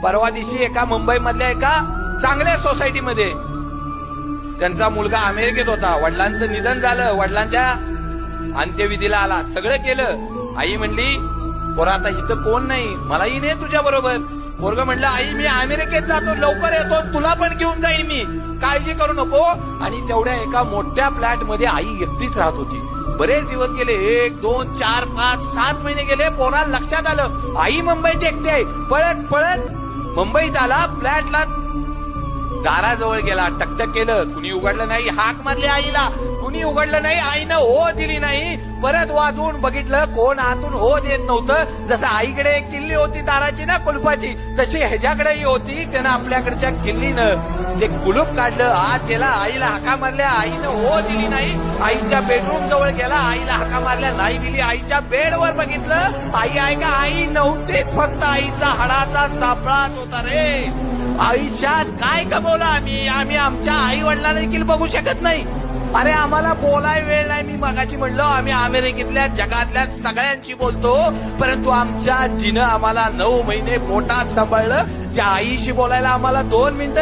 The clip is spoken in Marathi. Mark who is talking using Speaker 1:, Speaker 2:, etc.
Speaker 1: परवा दिवशी एका मुंबई मधल्या एका चांगल्या सोसायटीमध्ये त्यांचा मुलगा अमेरिकेत होता. वडिलांचं निधन झालं. वडिलांच्या अंत्यविधीला आला. सगळं केलं. आई म्हणली पोरा आता इथं कोण नाही, मलाही नाही तुझ्या बरोबर. पोरग म्हणलं आई मी अमेरिकेत जातो, लवकर येतो, तुला पण घेऊन जाईन मी, काळजी करू नको. आणि तेवढ्या एका मोठ्या फ्लॅट मध्ये आई एकटीच राहत होती. बरेच दिवस गेले. 1, 2, 4, 5, 7 महिने गेले. पोराला लक्षात आलं आई मुंबईत एकटी आहे. पळत पळत मुंबईत आला. फ्लॅटला दाराजवळ गेला. टकटक केलं. कुणी उघडलं नाही. हाक मारली आईला. कुणी उघडलं नाही. आईनं हो दिली नाही. परत वाजवून बघितलं. कोण आतून हो देत नव्हतं. जसं आईकडे एक किल्ली होती दाराची ना कुलपाची, तशी ह्याच्याकडेही होती. त्यानं आपल्याकडच्या किल्लीनं ते कुलूप काढलं. आत गेला. आईला हाका मारल्या. आईनं हो दिली नाही. आईच्या बेडरूम जवळ गेला. आईला हाका मारल्या. नाही दिली. आईच्या बेडवर बघितलं. आई आहे का? आई नव्हतीच. फक्त आईचा हाडाचा सापळाच होता रे. आयुष्यात काय कमवलं आम्ही आमच्या आई वडिलांना देखील बघू शकत नाही. अरे आम्हाला बोलाय वेळ नाही. मी मगाशी म्हणलो आम्ही अमेरिकेतल्या जगातल्या सगळ्यांशी बोलतो, परंतु आमच्या आजीनं आम्हाला 9 महिने पोटात सांभाळलं. त्या आईशी बोलायला आम्हाला 2 मिनिटं